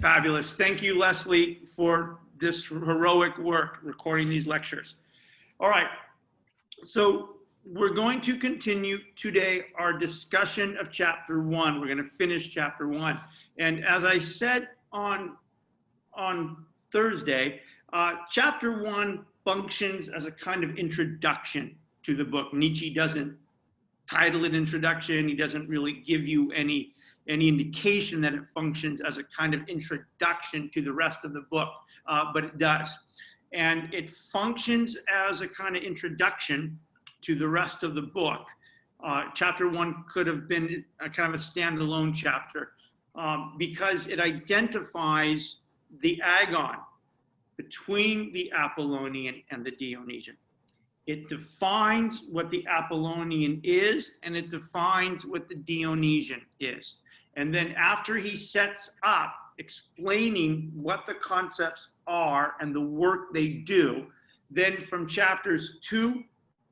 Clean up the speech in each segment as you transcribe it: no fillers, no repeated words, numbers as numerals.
Fabulous. Thank you, Leslie, for this heroic work recording these lectures. All right, so we're going to continue today our discussion of chapter 1. We're going to finish chapter 1. And as I said on Thursday, chapter 1 functions as a kind of introduction to the book. Nietzsche doesn't title it introduction. He doesn't really give you any indication that it functions as a kind of introduction to the rest of the book, but it does. And it functions as a kind of introduction to the rest of the book. Chapter 1 could have been a kind of a standalone chapter because it identifies the agon between the Apollonian and the Dionysian. It defines what the Apollonian is, and it defines what the Dionysian is. And then after he sets up explaining what the concepts are and the work they do, then from chapters 2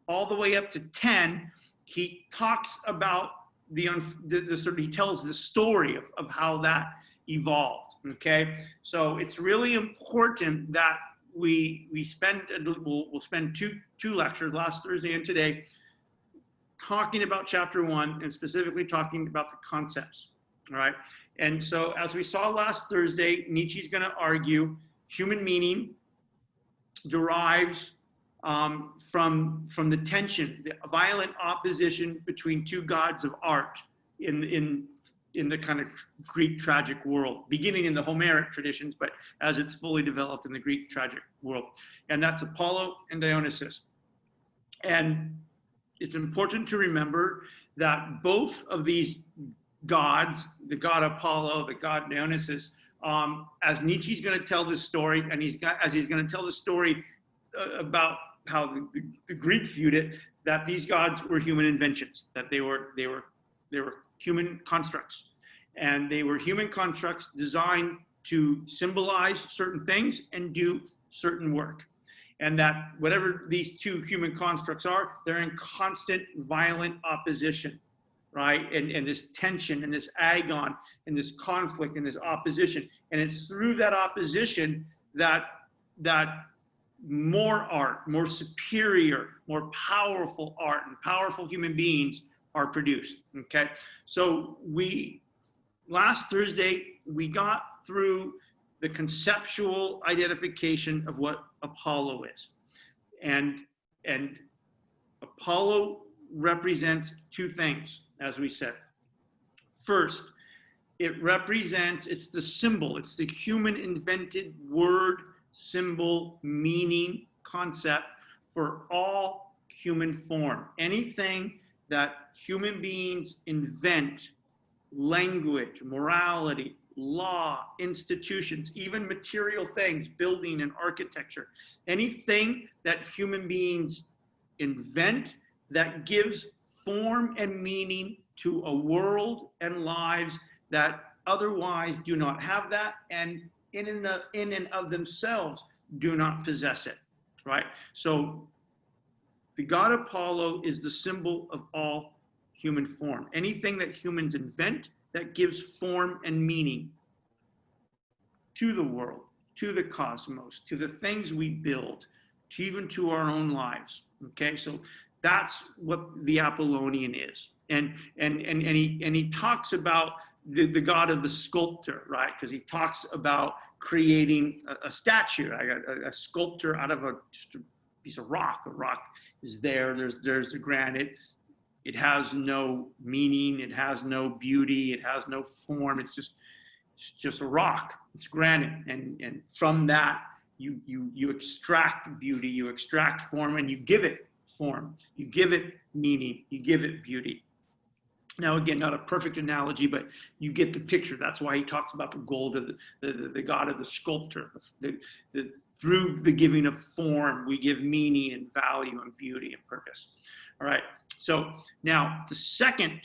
all the way up to 10, he talks about he tells the story of how that evolved, okay? So it's really important that we'll spend two lectures, last Thursday and today, talking about chapter 1 and specifically talking about the concepts, all right? And so as we saw last Thursday, Nietzsche's going to argue human meaning derives from the tension, the violent opposition between two gods of art in the kind of Greek tragic world, beginning in the Homeric traditions, but as it's fully developed in the Greek tragic world. And that's Apollo and Dionysus. And it's important to remember that both of these gods, the god Apollo, the god Dionysus, as Nietzsche's going to tell this story, and he's going to tell the story about how the Greeks viewed it, that these gods were human inventions, that they were human constructs. And they were human constructs designed to symbolize certain things and do certain work. And that whatever these two human constructs are, they're in constant violent opposition, right? And this tension and this agon and this conflict and this opposition. And it's through that opposition that more art, more superior, more powerful art and powerful human beings are produced, okay? So last Thursday, we got through the conceptual identification of what Apollo is. And Apollo represents two things, as we said. First, it's the symbol, it's the human invented word, symbol, meaning, concept for all human form. Anything that human beings invent, language, morality, law, institutions, even material things, building and architecture, anything that human beings invent that gives form and meaning to a world and lives that otherwise do not have that, and in and of themselves do not possess it, right? So the god Apollo is the symbol of all human form. Anything that humans invent that gives form and meaning to the world, to the cosmos, to the things we build, to even to our own lives. Okay, so that's what the Apollonian is. And he talks about the god of the sculptor, right? Because he talks about creating a statue, a sculpture out of just a piece of rock. A rock is there's the granite. It has no meaning, it has no beauty, it has no form, it's just a rock, it's granite. And from that, you extract beauty, you extract form, and you give it form, you give it meaning, you give it beauty. Now, again, not a perfect analogy, but you get the picture. That's why he talks about the gold of the god of the sculptor. Through the giving of form, we give meaning and value and beauty and purpose. All right. So now the second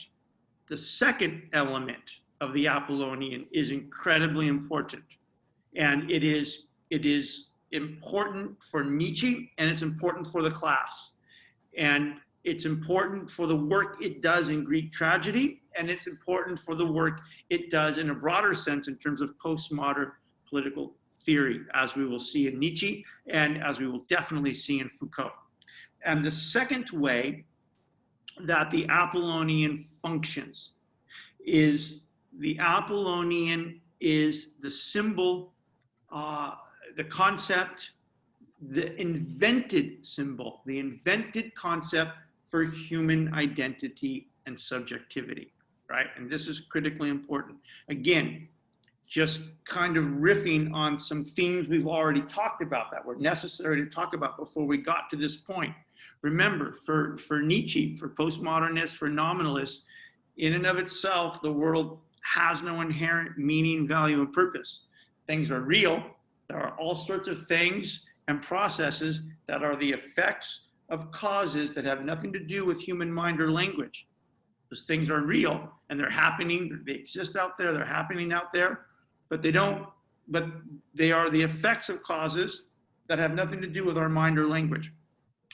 element of the Apollonian is incredibly important, and it is important for Nietzsche, and it's important for the class, and It's important for the work it does in Greek tragedy, and it's important for the work it does in a broader sense in terms of postmodern political theory, as we will see in Nietzsche and as we will definitely see in Foucault. And the second way that the Apollonian functions is the Apollonian is the symbol, the concept, the invented symbol, the invented concept for human identity and subjectivity, right? And this is critically important. Again, just kind of riffing on some themes we've already talked about that were necessary to talk about before we got to this point. Remember, for Nietzsche, for postmodernists, for nominalists, in and of itself, the world has no inherent meaning, value, and purpose. Things are real. There are all sorts of things and processes that are the effects of causes that have nothing to do with human mind or language. Those things are real and they're happening, they exist out there, they're happening out there, but they are the effects of causes that have nothing to do with our mind or language,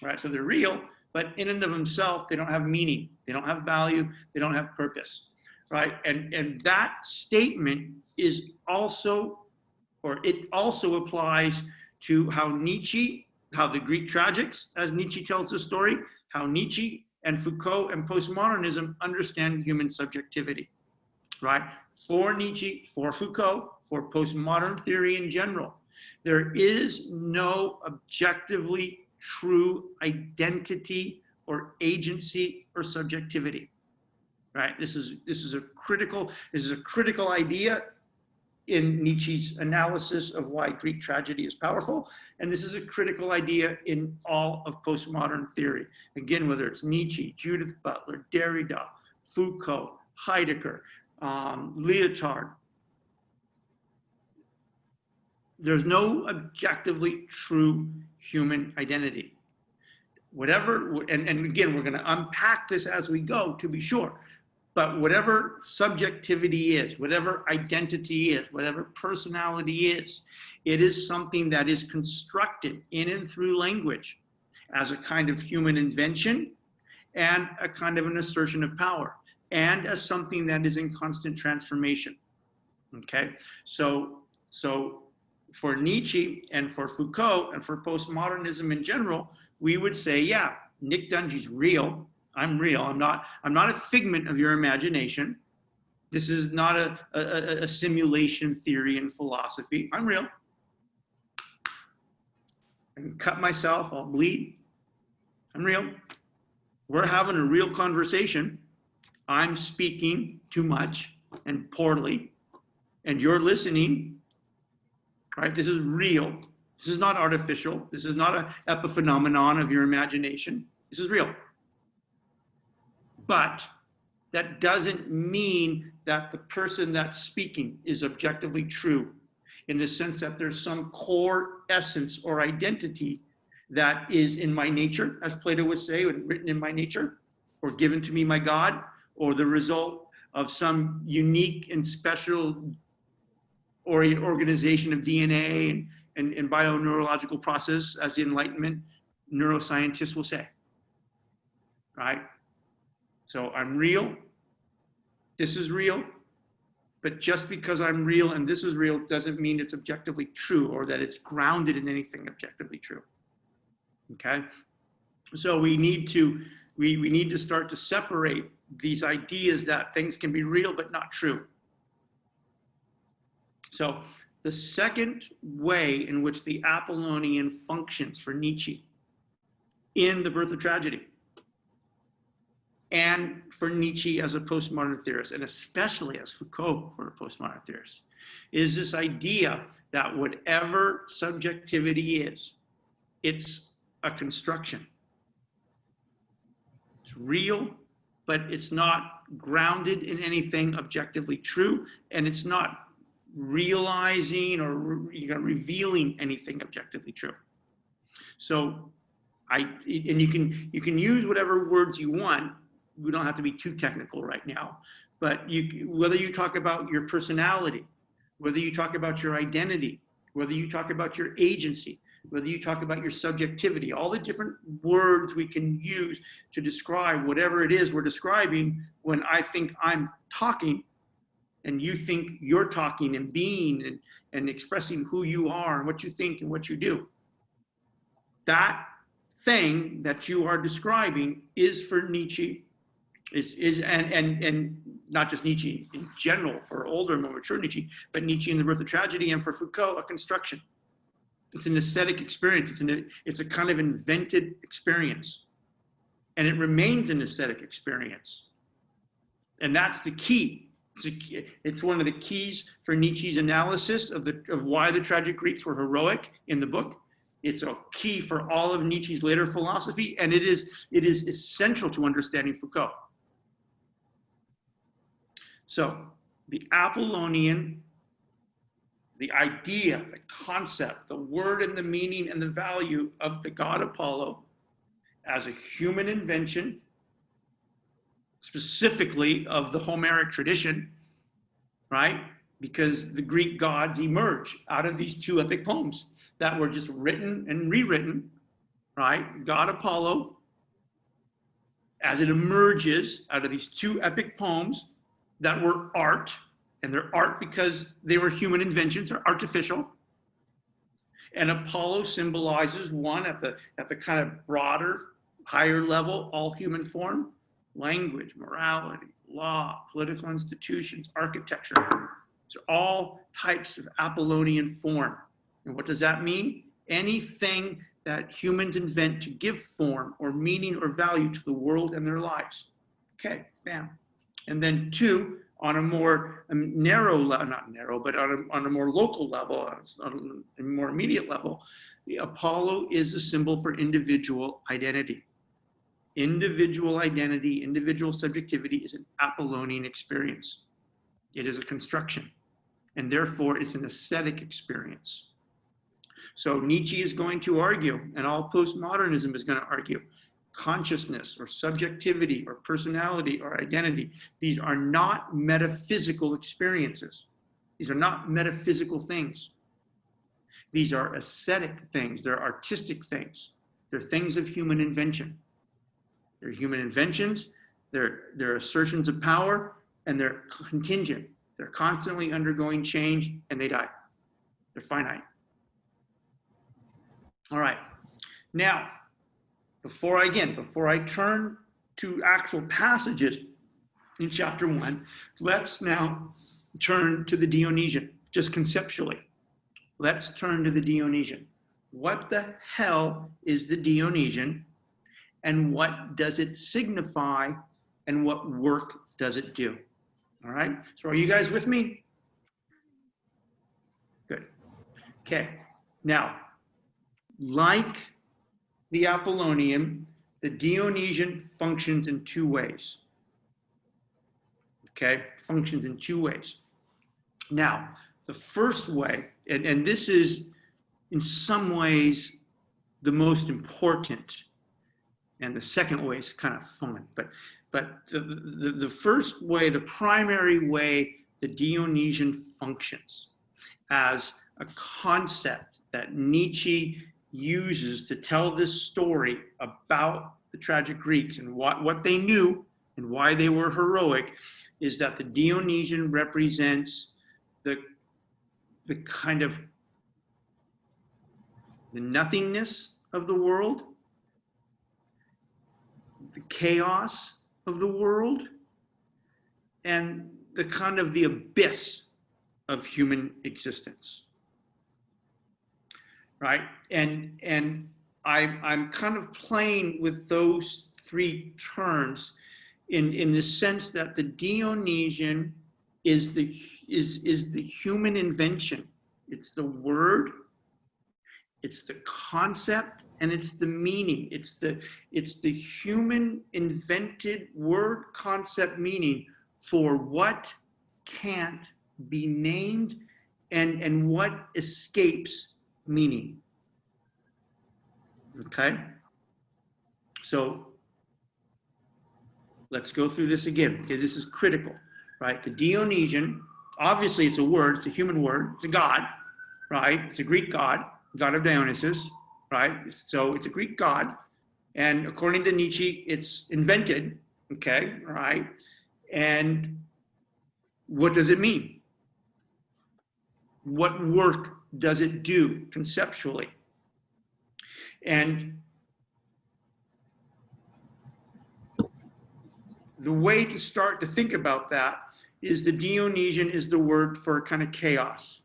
right? So they're real, but in and of themselves, they don't have meaning, they don't have value, they don't have purpose, right? And that statement is also, or it also applies to how Nietzsche, how the Greek tragics, as Nietzsche tells the story, how Nietzsche and Foucault and postmodernism understand human subjectivity, right? For Nietzsche, for Foucault, for postmodern theory in general, there is no objectively true identity or agency or subjectivity, right? This is a critical idea in Nietzsche's analysis of why Greek tragedy is powerful, and this is a critical idea in all of postmodern theory. Again, whether it's Nietzsche, Judith Butler, Derrida, Foucault, Heidegger, Lyotard, there's no objectively true human identity. Whatever, and again, we're going to unpack this as we go, to be sure. But whatever subjectivity is, whatever identity is, whatever personality is, it is something that is constructed in and through language as a kind of human invention and a kind of an assertion of power, and as something that is in constant transformation. Okay, so for Nietzsche and for Foucault and for postmodernism in general, we would say, yeah, Nick Dungy's real. I'm real. I'm not a figment of your imagination. This is not a simulation theory in philosophy. I'm real. I can cut myself, I'll bleed. I'm real. We're having a real conversation. I'm speaking too much and poorly, and you're listening, right? This is real. This is not artificial. This is not an epiphenomenon of your imagination. This is real. But that doesn't mean that the person that's speaking is objectively true, in the sense that there's some core essence or identity that is in my nature, as Plato would say, written in my nature, or given to me by God, or the result of some unique and special organization of DNA and bioneurological process, as the Enlightenment neuroscientists will say, right? So I'm real, this is real, but just because I'm real and this is real doesn't mean it's objectively true or that it's grounded in anything objectively true, okay? So we need to start to separate these ideas that things can be real but not true. So the second way in which the Apollonian functions for Nietzsche in The Birth of Tragedy, and for Nietzsche as a postmodern theorist, and especially as Foucault for a postmodern theorist, is this idea that whatever subjectivity is, it's a construction. It's real, but it's not grounded in anything objectively true, and it's not realizing or revealing anything objectively true. So you can use whatever words you want. We don't have to be too technical right now, but whether you talk about your personality, whether you talk about your identity, whether you talk about your agency, whether you talk about your subjectivity, all the different words we can use to describe whatever it is we're describing. When I think I'm talking and you think you're talking and being and expressing who you are and what you think and what you do, that thing that you are describing is for Nietzsche, and not just Nietzsche in general, for older, more mature Nietzsche, but Nietzsche in The Birth of Tragedy, and for Foucault, a construction. It's an aesthetic experience. It's a kind of invented experience, and it remains an aesthetic experience. And that's the key. It's one of the keys for Nietzsche's analysis of why the tragic Greeks were heroic in the book. It's a key for all of Nietzsche's later philosophy, and it is essential to understanding Foucault. So the Apollonian, the idea, the concept, the word and the meaning and the value of the god Apollo as a human invention, specifically of the Homeric tradition, right? Because the Greek gods emerge out of these two epic poems that were just written and rewritten, right? God Apollo, as it emerges out of these two epic poems that were art, and they're art because they were human inventions, they're artificial. And Apollo symbolizes one at the kind of broader, higher level, all human form: language, morality, law, political institutions, architecture. These are all types of Apollonian form. And what does that mean? Anything that humans invent to give form or meaning or value to the world and their lives. Okay, bam. And then two, on a more narrow, not narrow, but on a more local level, on a more immediate level, the Apollo is a symbol for individual identity. Individual identity, individual subjectivity is an Apollonian experience. It is a construction, and therefore it's an aesthetic experience. So Nietzsche is going to argue, and all postmodernism is going to argue, consciousness or subjectivity or personality or identity, these are not metaphysical experiences. These are not metaphysical things. These are aesthetic things. They're artistic things. They're things of human invention. They're human inventions. They're assertions of power, and they're contingent. They're constantly undergoing change, and they die. They're finite. All right. Now, before I turn to actual passages in chapter 1, let's now turn to the Dionysian, just conceptually. Let's turn to the Dionysian. What the hell is the Dionysian, and what does it signify, and what work does it do? All right, so are you guys with me? Good. Okay, now, like the Apollonian, the Dionysian functions in two ways. Okay, functions in two ways. Now, the first way, and this is in some ways the most important, and the second way is kind of fun, but the first way, the primary way the Dionysian functions as a concept that Nietzsche uses to tell this story about the tragic Greeks and what they knew and why they were heroic, is that the Dionysian represents the kind of the nothingness of the world, the chaos of the world, and the kind of the abyss of human existence. Right? And I'm kind of playing with those three terms in the sense that the Dionysian is the human invention. It's the word, it's the concept, and it's the meaning. It's the human invented word, concept, meaning for what can't be named and what escapes meaning. Okay? So let's go through this again. Okay, this is critical, right? The Dionysian, obviously it's a word, it's a human word, it's a god, right? It's a Greek god, god of Dionysus, right? So it's a Greek god. And according to Nietzsche, it's invented, okay, right? And what does it mean? What work does it do conceptually? And the way to start to think about that is the Dionysian is the word for kind of chaos.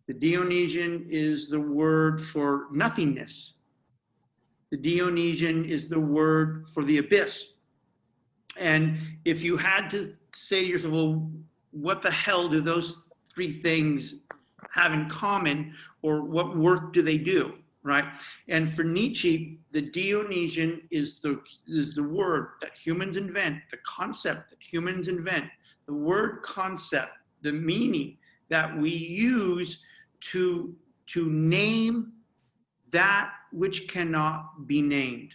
The Dionysian is the word for nothingness. The Dionysian is the word for the abyss. And if you had to say to yourself, well, what the hell do those three things have in common, or what work do they do, right? And for Nietzsche, the Dionysian is the word that humans invent, the concept that humans invent, the word concept, the meaning that we use to name that which cannot be named,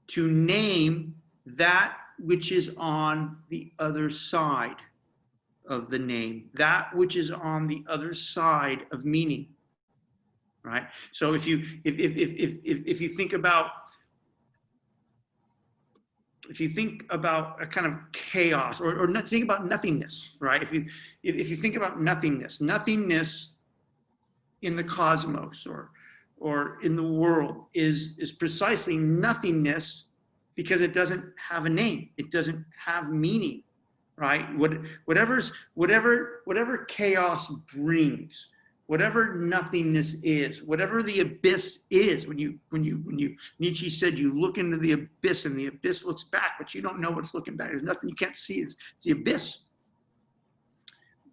to name that which is on the other side of the name, that which is on the other side of meaning, right? So if you think about a kind of chaos, or think about nothingness, right? If you think about nothingness in the cosmos or in the world is precisely nothingness, because it doesn't have a name, it doesn't have meaning, right? Whatever chaos brings, whatever nothingness is, whatever the abyss is, when Nietzsche said you look into the abyss and the abyss looks back, but you don't know what's looking back. There's nothing, you can't see. It's the abyss.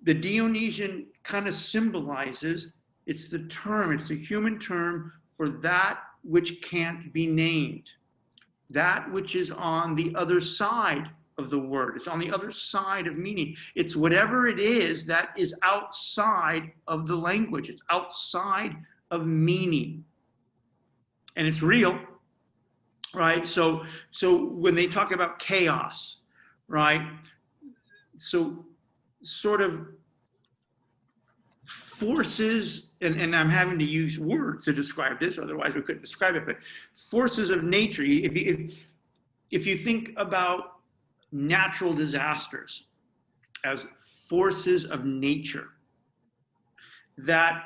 The Dionysian kind of symbolizes, it's the term, it's a human term for that which can't be named, that which is on the other side of the word. It's on the other side of meaning. It's whatever it is that is outside of the language. It's outside of meaning. And it's real, right? So when they talk about chaos, right? So sort of forces, and I'm having to use words to describe this, otherwise we couldn't describe it, but forces of nature. If you think about natural disasters as forces of nature that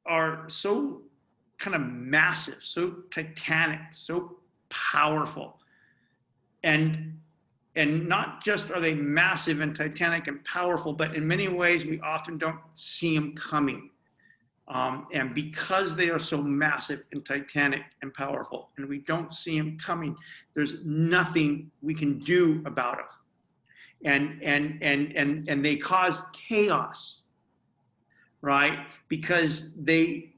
are so kind of massive, so titanic, so powerful, and not just are they massive and titanic and powerful, but in many ways we often don't see them coming. And because they are so massive and titanic and powerful, and we don't see them coming, there's nothing we can do about it. And they cause chaos, right? Because they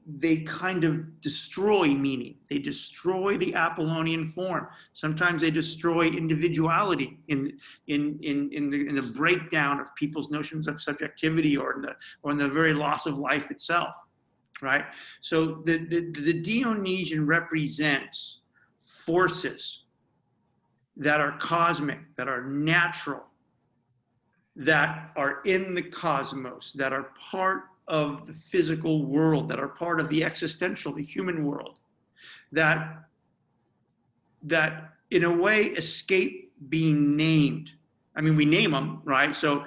kind of destroy meaning. They destroy the Apollonian form. Sometimes they destroy individuality in the breakdown of people's notions of subjectivity, or in the very loss of life itself, right? So the Dionysian represents forces that are cosmic, that are natural, that are in the cosmos, that are part of the physical world, that are part of the existential, the human world, that in a way escape being named. I mean, we name them, right? So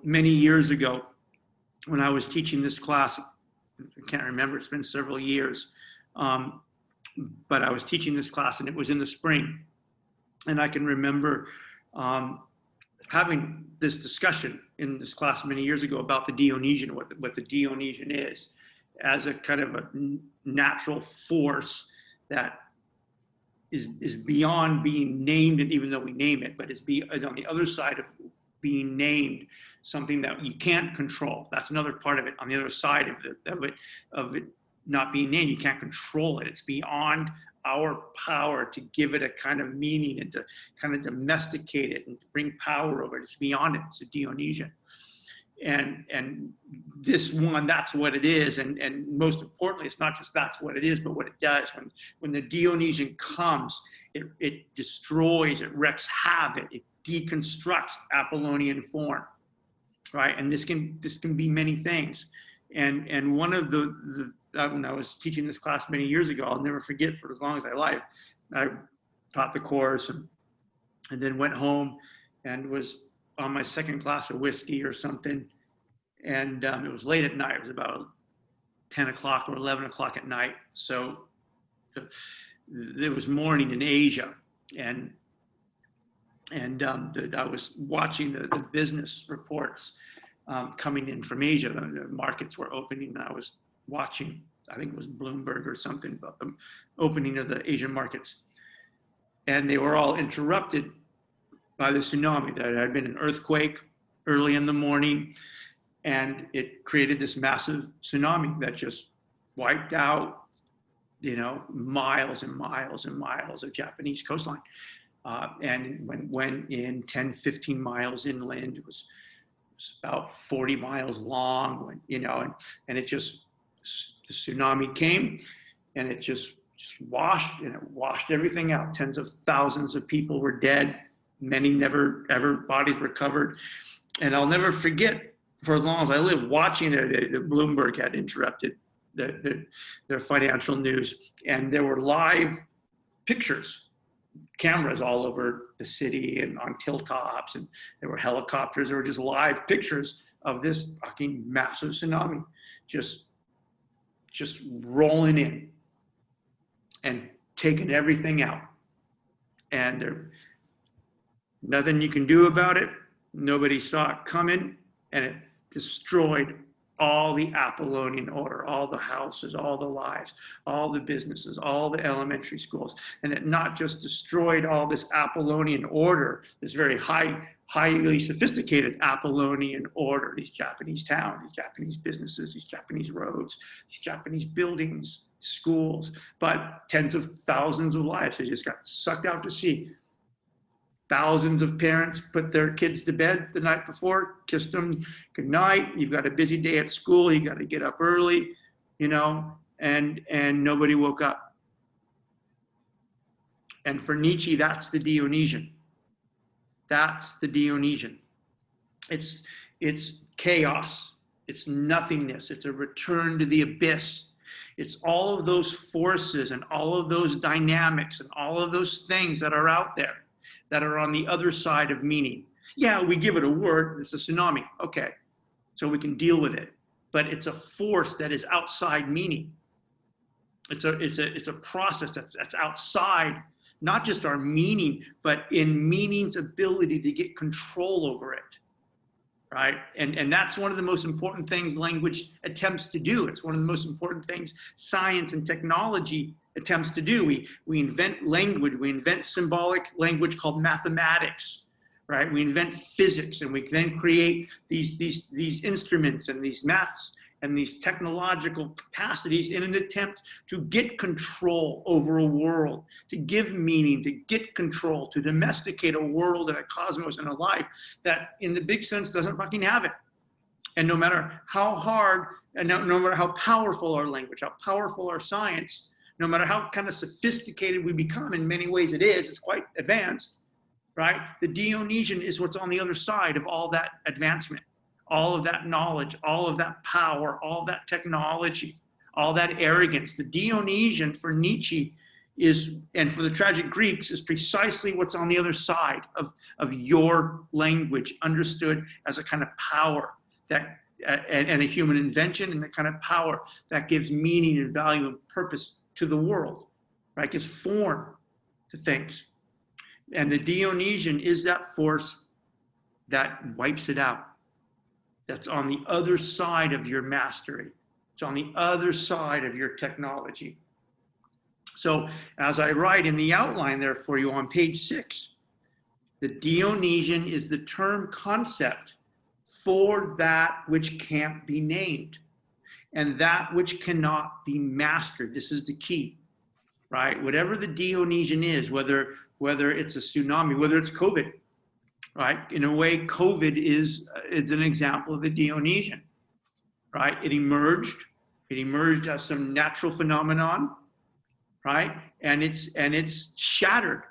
many years ago, when I was teaching this class, I can't remember, it's been several years, but I was teaching this class and it was in the spring. And I can remember having this discussion in this class many years ago about the Dionysian, what the Dionysian is, as a kind of a natural force that is beyond being named, and even though we name it, but is on the other side of being named, something that you can't control. That's another part of it. On the other side of it not being named, you can't control it. It's beyond our power to give it a kind of meaning and to kind of domesticate it and to bring power over it. It's beyond it. It's a Dionysian. And this one, that's what it is. And most importantly, it's not just that's what it is, but what it does. When the Dionysian comes, it destroys, it wreaks havoc, it deconstructs Apollonian form, right? And this can be many things. And one of when I was teaching this class many years ago, I'll never forget for as long as I live, I taught the course and then went home and was on my second glass of whiskey or something. And it was late at night. It was about 10 o'clock or 11 o'clock at night. So it was morning in Asia. And I was watching the business reports coming in from Asia. The markets were opening, and I was watching, I think it was Bloomberg or something, about the opening of the Asian markets. And they were all interrupted by the tsunami. There had been an earthquake early in the morning, and it created this massive tsunami that just wiped out, miles and miles and miles of Japanese coastline. And went in 10, 15 miles inland. It was about 40 miles long, and it just, the tsunami came and it just washed everything out. Tens of thousands of people were dead. Many never ever bodies recovered. And I'll never forget, for as long as I live, watching it. Bloomberg had interrupted their financial news, and there were live pictures, cameras all over the city and on hilltops, and there were helicopters. There were just live pictures of this fucking massive tsunami just rolling in and taking everything out. And there's nothing you can do about it. Nobody saw it coming, and it destroyed all the Apollonian order, all the houses, all the lives, all the businesses, all the elementary schools. And it not just destroyed all this Apollonian order, this very highly sophisticated Apollonian order, these Japanese towns, these Japanese businesses, these Japanese roads, these Japanese buildings, schools, but tens of thousands of lives. They just got sucked out to sea. Thousands of parents put their kids to bed the night before, kissed them good night. You've got a busy day at school. You got to get up early, and nobody woke up. And for Nietzsche, that's the Dionysian. That's the Dionysian. It's chaos. It's nothingness. It's a return to the abyss. It's all of those forces and all of those dynamics and all of those things that are out there, that are on the other side of meaning. Yeah, we give it a word, it's a tsunami, okay, so we can deal with it. But it's a force that is outside meaning. It's a process that's outside, not just our meaning, but in meaning's ability to get control over it, right? And that's one of the most important things language attempts to do. It's one of the most important things science and technology attempts to do. We invent language, we invent symbolic language called mathematics, right? We invent physics, and we then create these instruments and these maths and these technological capacities in an attempt to get control over a world, to give meaning, to get control, to domesticate a world and a cosmos and a life that in the big sense doesn't fucking have it. And no matter how hard, and no matter how powerful our language, how powerful our science, no matter how kind of sophisticated we become, in many ways it's quite advanced, right? The Dionysian is what's on the other side of all that advancement, all of that knowledge, all of that power, all that technology, all that arrogance. The Dionysian for Nietzsche is, and for the tragic Greeks, is precisely what's on the other side of your language, understood as a kind of power that, and a human invention, and the kind of power that gives meaning and value and purpose to the world, right? Gives form to things. And the Dionysian is that force that wipes it out. That's on the other side of your mastery. It's on the other side of your technology. So as I write in the outline there for you on page 6, the Dionysian is the term concept for that which can't be named and that which cannot be mastered. This is the key, right? Whatever the Dionysian is, whether it's a tsunami, whether it's COVID, right? In a way, COVID is an example of the Dionysian, right? It emerged as some natural phenomenon, right? And it's shattered.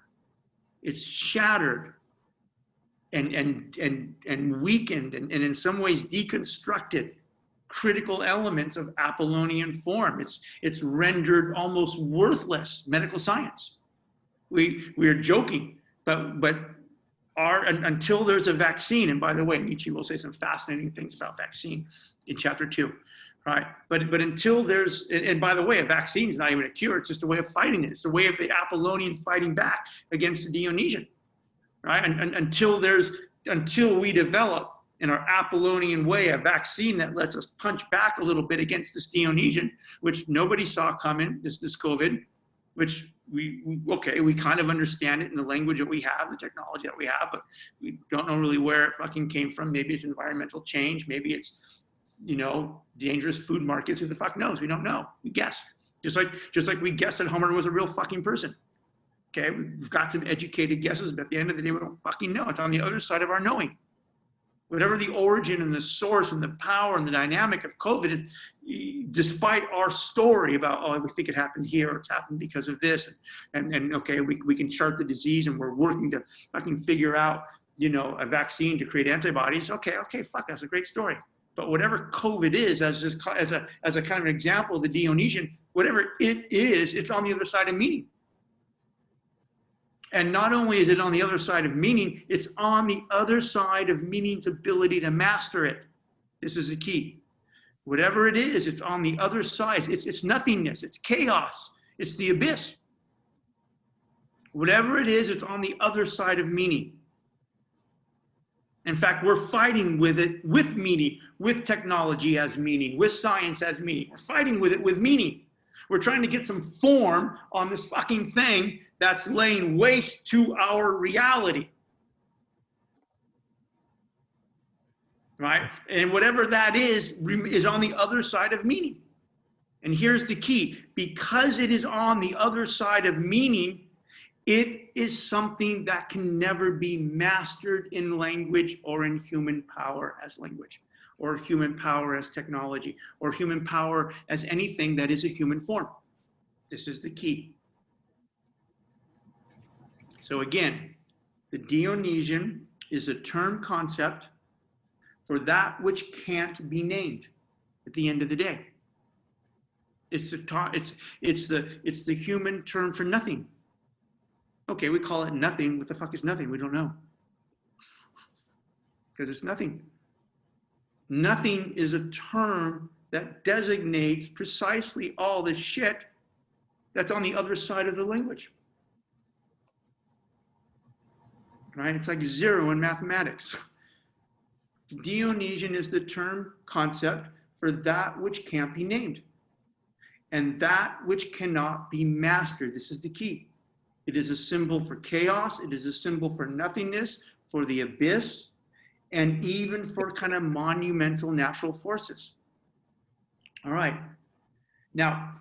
It's shattered and weakened and in some ways deconstructed critical elements of Apollonian form. It's rendered almost worthless medical science. We are joking, but until there's a vaccine, and by the way, Nietzsche will say some fascinating things about vaccine in chapter 2, right? But until there's, and by the way, a vaccine is not even a cure, it's just a way of fighting it. It's a way of the Apollonian fighting back against the Dionysian, right? And until we develop in our Apollonian way a vaccine that lets us punch back a little bit against this Dionysian, which nobody saw coming, this COVID, which we kind of understand it in the language that we have, the technology that we have, but we don't know really where it fucking came from. Maybe it's environmental change. Maybe it's, dangerous food markets. Who the fuck knows? We don't know. We guess. Just like we guess that Homer was a real fucking person. Okay, we've got some educated guesses, but at the end of the day, we don't fucking know. It's on the other side of our knowing. Whatever the origin and the source and the power and the dynamic of COVID is, despite our story about, oh, we think it happened here, or it's happened because of this, and okay, we can chart the disease and we're working to fucking figure out, a vaccine to create antibodies. Okay, fuck, that's a great story. But whatever COVID is, as a kind of an example of the Dionysian, whatever it is, it's on the other side of meaning. And not only is it on the other side of meaning, it's on the other side of meaning's ability to master it. This is the key. Whatever it is, it's on the other side. It's nothingness. It's chaos. It's the abyss. Whatever it is, it's on the other side of meaning. In fact, we're fighting with it, with meaning, with technology as meaning, with science as meaning. We're fighting with it with meaning. We're trying to get some form on this fucking thing that's laying waste to our reality. Right? And whatever that is on the other side of meaning. And here's the key. Because it is on the other side of meaning, it is something that can never be mastered in language or in human power as language, or human power as technology, or human power as anything that is a human form. This is the key. So again, the Dionysian is a term concept for that which can't be named at the end of the day. It's the human term for nothing. Okay, we call it nothing. What the fuck is nothing? We don't know. Because it's nothing. Nothing is a term that designates precisely all the shit that's on the other side of the language. Right? It's like zero in mathematics. Dionysian is the term concept for that which can't be named and that which cannot be mastered. This is the key. It is a symbol for chaos. It is a symbol for nothingness, for the abyss, and even for kind of monumental natural forces. All right. Now,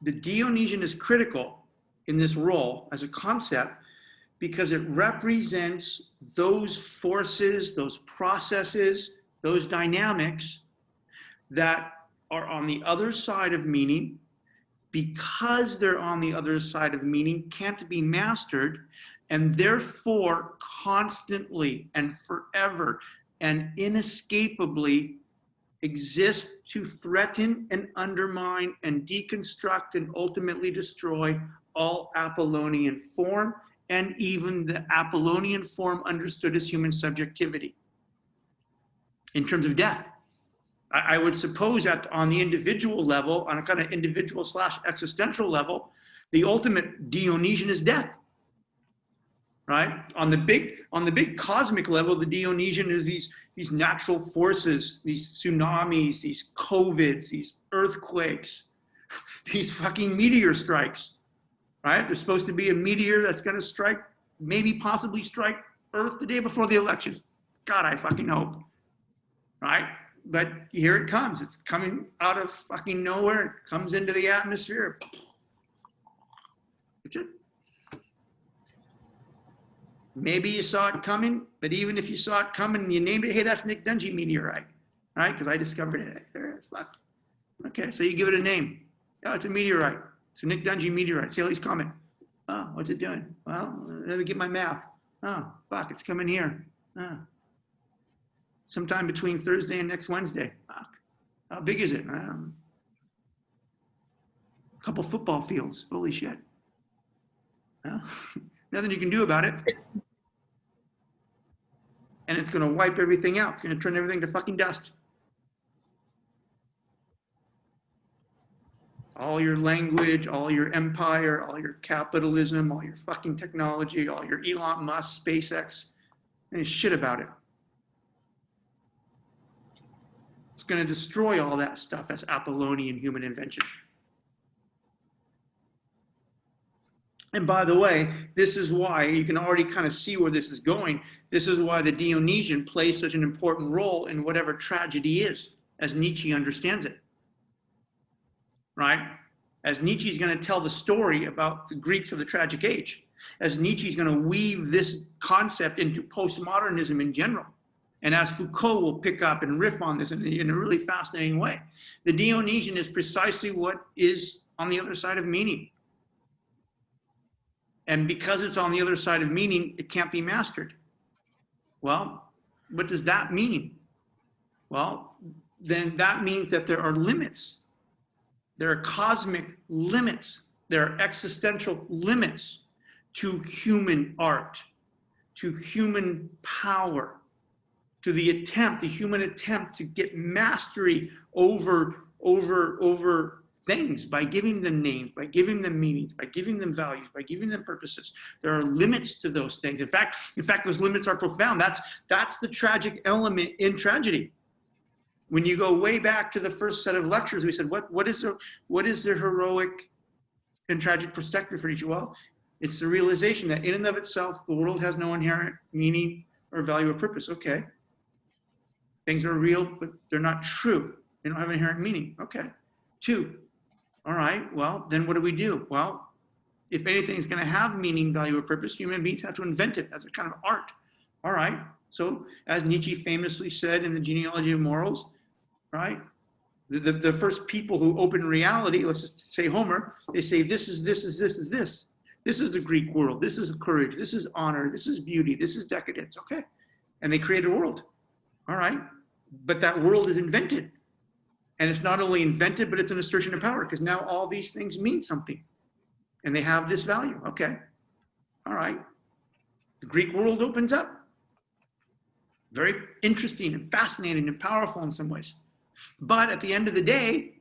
the Dionysian is critical in this role as a concept because it represents those forces, those processes, those dynamics that are on the other side of meaning. Because they're on the other side of meaning, can't be mastered, and therefore constantly and forever and inescapably exist to threaten and undermine and deconstruct and ultimately destroy all Apollonian form, and even the Apollonian form understood as human subjectivity in terms of death. I would suppose that on the individual level, on a kind of individual / existential level, the ultimate Dionysian is death, right? On the big cosmic level, the Dionysian is these natural forces, these tsunamis, these COVIDs, these earthquakes, these fucking meteor strikes, right? There's supposed to be a meteor that's going to strike, maybe possibly strike Earth the day before the election. God, I fucking hope, right? But here it comes. It's coming out of fucking nowhere. It comes into the atmosphere. That's it. Maybe you saw it coming, but even if you saw it coming and you named it, hey, that's Nick Dungy meteorite, right? Because I discovered it. There it's fuck. Okay, so you give it a name. Oh, it's a meteorite. It's a Nick Dungy meteorite. Halley's Comet. Oh, what's it doing? Well, let me get my math. Oh, fuck, it's coming here. Oh. Sometime between Thursday and next Wednesday. Fuck. How big is it? A couple football fields. Holy shit. Well, nothing you can do about it. And it's going to wipe everything out. It's going to turn everything to fucking dust. All your language, all your empire, all your capitalism, all your fucking technology, all your Elon Musk, SpaceX, and shit about it. It's going to destroy all that stuff as Apollonian human invention. And by the way, this is why you can already kind of see where this is going. This is why the Dionysian plays such an important role in whatever tragedy is, as Nietzsche understands it. Right? As Nietzsche's going to tell the story about the Greeks of the tragic age, as Nietzsche's going to weave this concept into postmodernism in general, and as Foucault will pick up and riff on this in a really fascinating way, the Dionysian is precisely what is on the other side of meaning. And because it's on the other side of meaning, it can't be mastered. Well, what does that mean? Well, then that means that there are limits. There are cosmic limits. There are existential limits to human art, to human power, to the human attempt to get mastery over things by giving them names, by giving them meanings, by giving them values, by giving them purposes. There are limits to those things. In fact, those limits are profound. That's the tragic element in tragedy. When you go way back to the first set of lectures, we said, what is the heroic and tragic perspective for Nietzsche? Well, it's the realization that in and of itself, the world has no inherent meaning or value or purpose. Okay. Things are real, but they're not true. They don't have inherent meaning. Okay. 2, all right, well, then what do we do? Well, if anything is going to have meaning, value, or purpose, human beings have to invent it as a kind of art. All right, so as Nietzsche famously said in the Genealogy of Morals, right, the first people who open reality, let's just say Homer, they say this is this. This is the Greek world. This is courage. This is honor. This is beauty. This is decadence. Okay, and they create a world. All right, but that world is invented. And it's not only invented, but it's an assertion of power, because now all these things mean something. And they have this value. Okay. All right. The Greek world opens up. Very interesting and fascinating and powerful in some ways. But at the end of the day,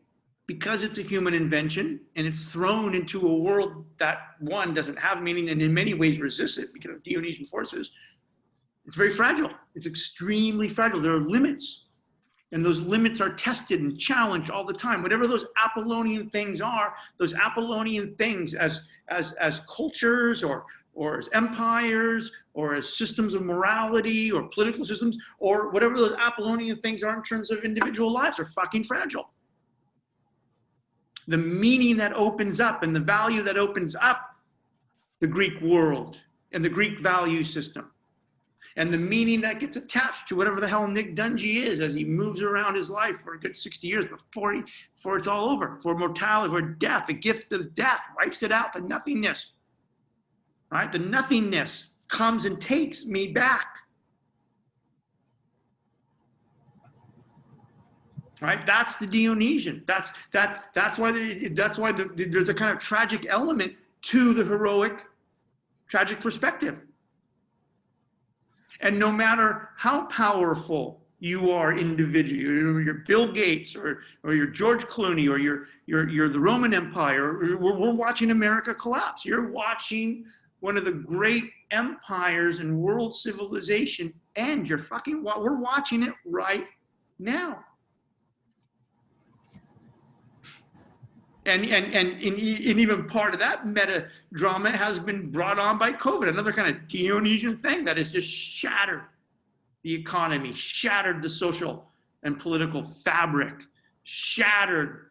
because it's a human invention and it's thrown into a world that, one, doesn't have meaning and in many ways resists it because of Dionysian forces, it's very fragile. It's extremely fragile. There are limits. And those limits are tested and challenged all the time. Whatever those Apollonian things are, those Apollonian things as cultures or as empires or as systems of morality or political systems or whatever those Apollonian things are in terms of individual lives are fucking fragile. The meaning that opens up and the value that opens up the Greek world and the Greek value system, and the meaning that gets attached to whatever the hell Nick Dungy is as he moves around his life for a good 60 years before it's all over, for mortality, for death, the gift of death, wipes it out, the nothingness, right? The nothingness comes and takes me back, right? That's the Dionysian. That's why there's a kind of tragic element to the heroic, tragic perspective. And no matter how powerful you are individually, you're Bill Gates or you're George Clooney or you're the Roman Empire, we're watching America collapse. You're watching one of the great empires in world civilization end. We're watching it right now. And even part of that meta drama has been brought on by COVID, another kind of Dionysian thing that has just shattered the economy, shattered the social and political fabric, shattered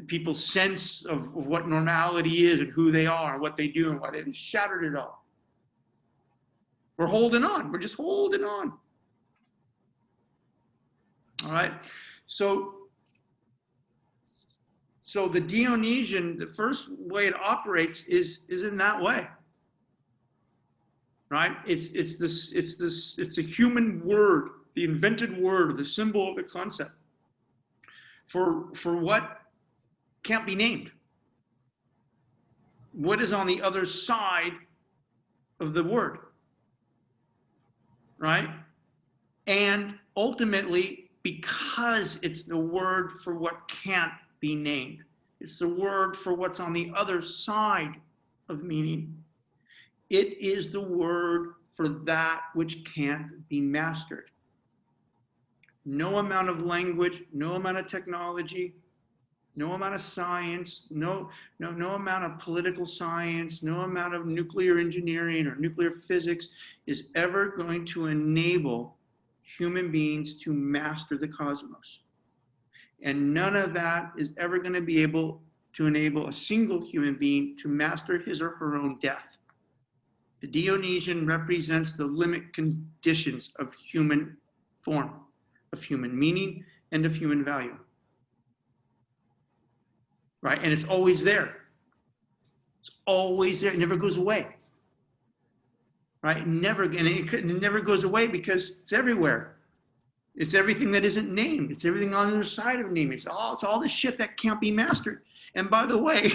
people's sense of what normality is and who they are and what they do and why they've shattered it all. We're holding on. We're just holding on. All right. So the Dionysian, the first way it operates is in that way, right? It's a human word, the invented word, the symbol of the concept. for what can't be named. What is on the other side of the word, right? And ultimately, because it's the word for what can't be named, it's the word for what's on the other side of meaning. It is the word for that which can't be mastered. No amount of language, no amount of technology, no amount of science, no amount of political science, no amount of nuclear engineering or nuclear physics is ever going to enable human beings to master the cosmos. And none of that is ever going to be able to enable a single human being to master his or her own death. The Dionysian represents the limit conditions of human form, of human meaning, and of human value. Right? And it's always there. It's always there. It never goes away. Right? It never goes away because it's everywhere. It's everything that isn't named. It's everything on the other side of naming. It's all the shit that can't be mastered. And by the way,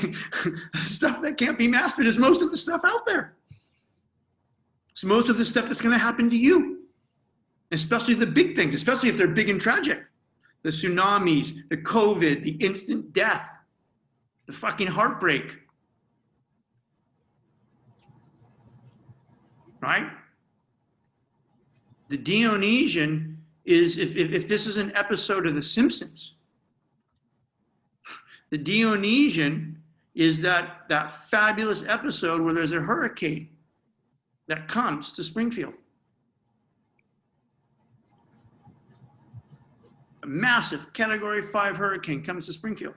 stuff that can't be mastered is most of the stuff out there. It's most of the stuff that's going to happen to you, especially the big things, especially if they're big and tragic. The tsunamis, the COVID, the instant death, the fucking heartbreak. Right? The Dionysian is, if this is an episode of The Simpsons, the Dionysian is that fabulous episode where there's a hurricane that comes to Springfield. A massive Category 5 hurricane comes to Springfield.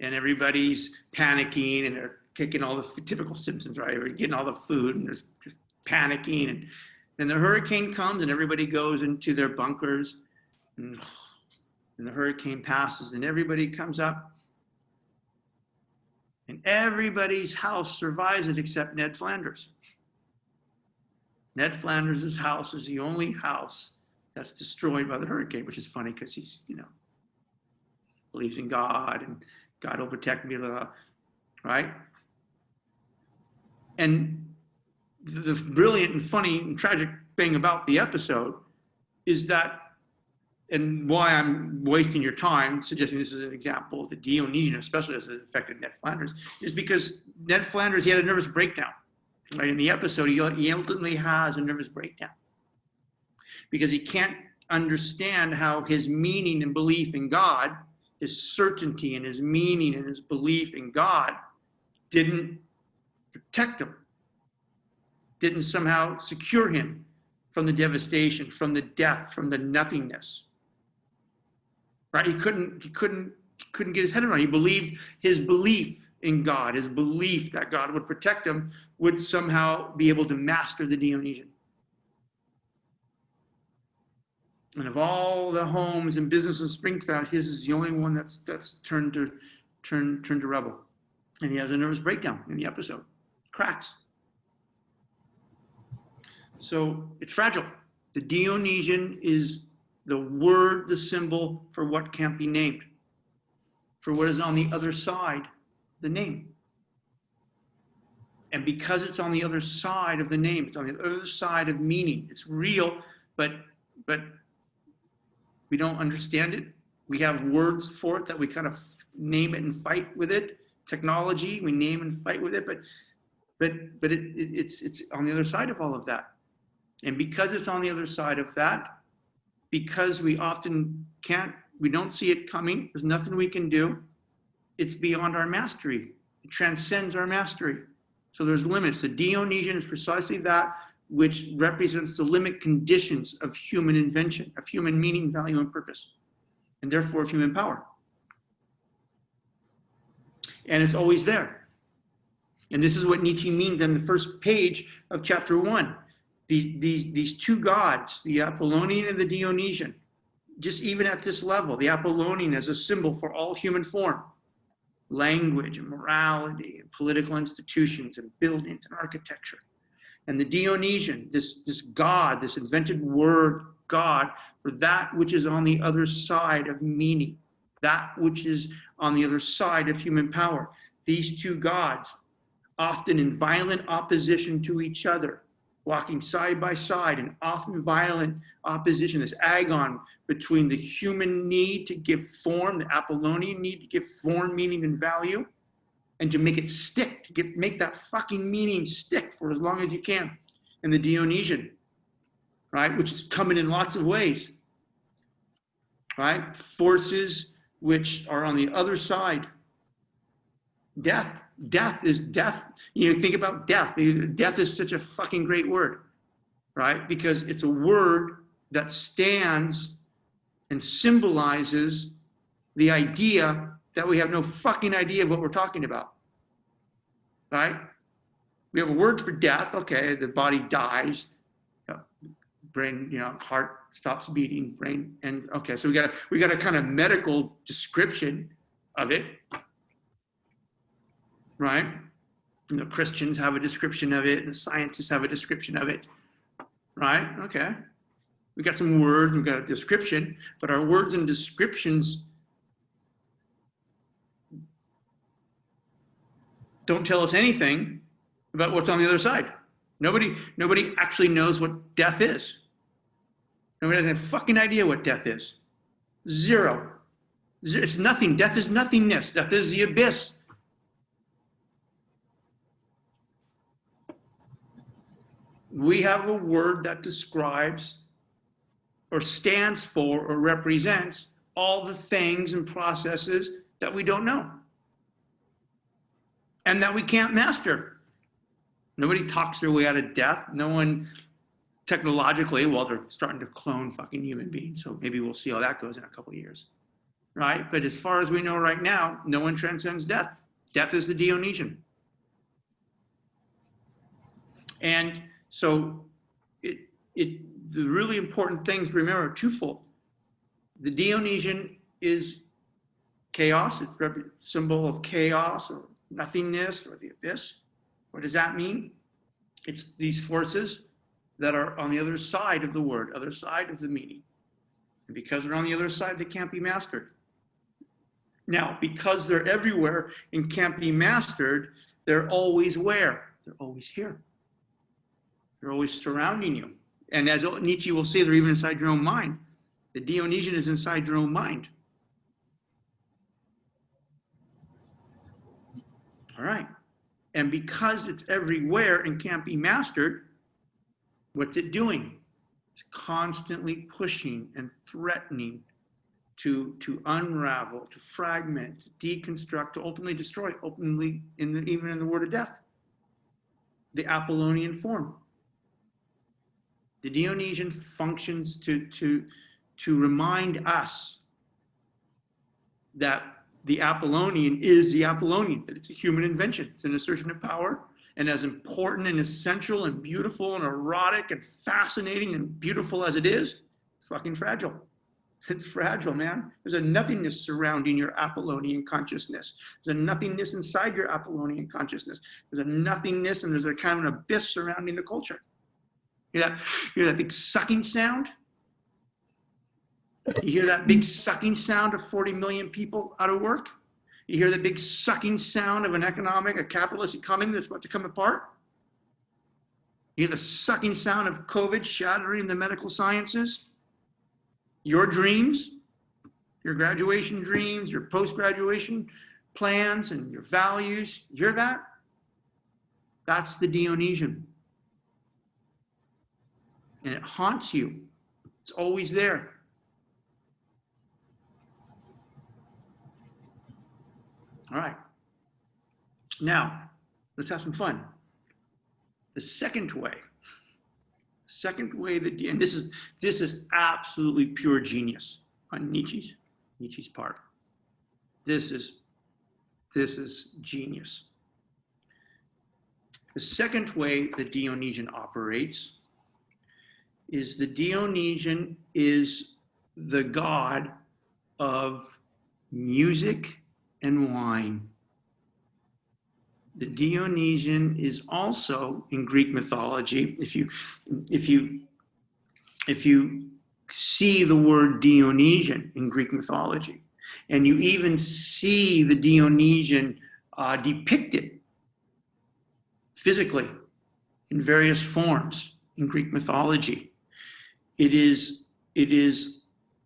And everybody's panicking and they're taking all the typical Simpsons, right? They're getting all the food and they're just panicking. And then the hurricane comes and everybody goes into their bunkers and the hurricane passes and everybody comes up. And everybody's house survives it except Ned Flanders. Ned Flanders' house is the only house that's destroyed by the hurricane, which is funny because he's, believes in God and God will protect me, right? And the brilliant and funny and tragic thing about the episode is that, and why I'm wasting your time suggesting this is an example of the Dionysian, especially as it affected Ned Flanders, is because Ned Flanders, he had a nervous breakdown. Right, in the episode, he ultimately has a nervous breakdown because he can't understand how his meaning and belief in God, his certainty and his meaning and his belief in God didn't protect him, didn't somehow secure him from the devastation, from the death, from the nothingness. Right? He couldn't get his head around. He believed his belief in God, his belief that God would protect him, would somehow be able to master the Dionysian. And of all the homes and businesses in Springfield, his is the only one that's turned to rubble. And he has a nervous breakdown in the episode. Cracks. So it's fragile. The Dionysian is the word, the symbol for what can't be named, for what is on the other side of the name. And because it's on the other side of the name, it's on the other side of meaning. It's real, but we don't understand it. We have words for it that we kind of name it and fight with it. Technology, we name and fight with it, but it's on the other side of all of that. And because it's on the other side of that, because we often we don't see it coming, there's nothing we can do, it's beyond our mastery. It transcends our mastery. So there's limits. The Dionysian is precisely that which represents the limit conditions of human invention, of human meaning, value, and purpose, and therefore of human power. And it's always there. And this is what Nietzsche means on the first page of chapter 1. These two gods, the Apollonian and the Dionysian, just even at this level, the Apollonian as a symbol for all human form, language and morality and political institutions and buildings and architecture. And the Dionysian, this God, this invented word God, for that which is on the other side of meaning, that which is on the other side of human power. These two gods, often in violent opposition to each other, walking side by side in often violent opposition, this agon between the human need to give form, the Apollonian need to give form, meaning, and value, and to make it stick, to make that fucking meaning stick for as long as you can. And the Dionysian, right, which is coming in lots of ways, right? Forces which are on the other side. Death. Death is death. You know, think about death. Death is such a fucking great word, right? Because it's a word that stands and symbolizes the idea that we have no fucking idea of what we're talking about, right? We have a word for death. Okay, the body dies, brain, you know, heart stops beating, brain, and okay, so we got a kind of medical description of it, right? You know, Christians have a description of it, and scientists have a description of it, right? Okay, we got some words, we got a description, but our words and descriptions don't tell us anything about what's on the other side. Nobody actually knows what death is. Nobody has a fucking idea what death is. Zero. It's nothing. Death is nothingness. Death is the abyss. We have a word that describes or stands for or represents all the things and processes that we don't know and that we can't master. Nobody talks their way out of death. No one technologically, well, they're starting to clone fucking human beings, so maybe we'll see how that goes in a couple of years, right? But as far as we know right now, no one transcends death. Death is the Dionysian. And so the really important things to remember are twofold. The Dionysian is chaos. It's a symbol of chaos or nothingness or the abyss. What does that mean? It's these forces that are on the other side of the word, other side of the meaning. And because they're on the other side, they can't be mastered. Now, because they're everywhere and can't be mastered, they're always where? They're always here. They're always surrounding you. And as Nietzsche will say, they're even inside your own mind. The Dionysian is inside your own mind. All right. And because it's everywhere and can't be mastered, what's it doing? It's constantly pushing and threatening to unravel, to fragment, to deconstruct, to ultimately destroy, ultimately even in the word of death. The Apollonian form. The Dionysian functions to remind us that the Apollonian is the Apollonian, that it's a human invention. It's an assertion of power, and as important and essential and beautiful and erotic and fascinating and beautiful as it is, it's fucking fragile. It's fragile, man. There's a nothingness surrounding your Apollonian consciousness. There's a nothingness inside your Apollonian consciousness. There's a nothingness and there's a kind of an abyss surrounding the culture. You hear that big sucking sound? You hear that big sucking sound of 40 million people out of work? You hear the big sucking sound of a capitalist economy that's about to come apart? You hear the sucking sound of COVID shattering the medical sciences? Your dreams, your graduation dreams, your post-graduation plans and your values, you hear that? That's the Dionysian. And it haunts you. It's always there. All right. Now, let's have some fun. The second way that, and this is absolutely pure genius on Nietzsche's part. This is genius. The second way the Dionysian operates is the Dionysian is the god of music and wine. The Dionysian is also in Greek mythology. If you see the word Dionysian in Greek mythology, And you even see the Dionysian depicted physically in various forms in Greek mythology. It is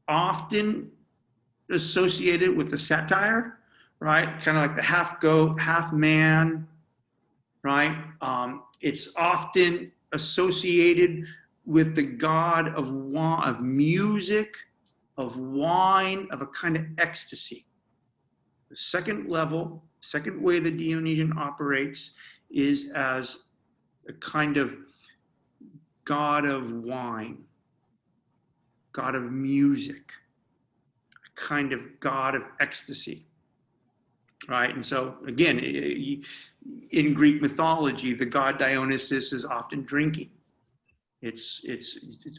often associated with the satire, right? Kind of like the half goat, half man, right? It's often associated with the god of music, of wine, of a kind of ecstasy. The second level, second way the Dionysian operates is as a kind of god of wine, god of music, a kind of god of ecstasy, right? And so again, in Greek mythology, the god Dionysus is often drinking. It's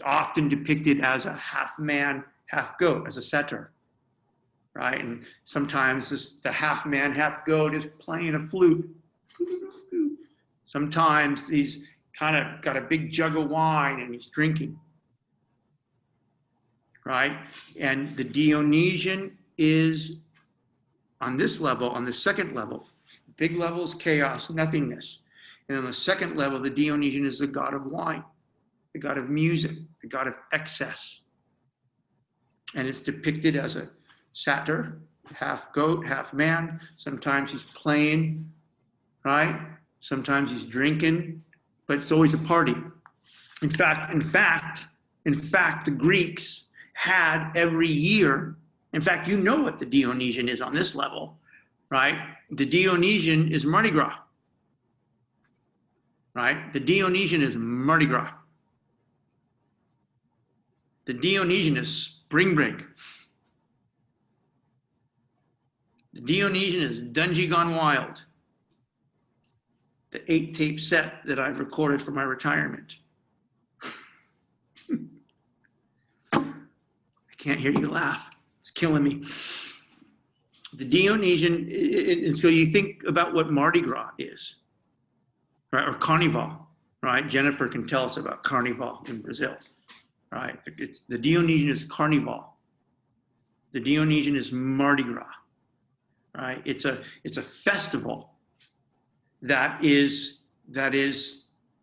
often depicted as a half man, half goat, as a satyr, right? And sometimes the half man, half goat is playing a flute. Sometimes he's kind of got a big jug of wine and he's drinking, right? And the Dionysian is on this level, on the second level. Big level is chaos, nothingness. And on the second level, the Dionysian is the god of wine, the god of music, the god of excess. And it's depicted as a satyr, half goat, half man. Sometimes he's playing, right? Sometimes he's drinking, but it's always a party. In fact, the Greeks had every year, in fact, you know what the Dionysian is on this level, right? The Dionysian is Mardi Gras, right? The Dionysian is Mardi Gras. The Dionysian is spring break. The Dionysian is Dungy Gone Wild, the 8-tape set that I've recorded for my retirement. I can't hear you laugh. It's killing me. The Dionysian, and so you think about what Mardi Gras is, right? Or Carnival, right? Jennifer can tell us about Carnival in Brazil, right? The Dionysian is Carnival. The Dionysian is Mardi Gras, right? It's a festival that is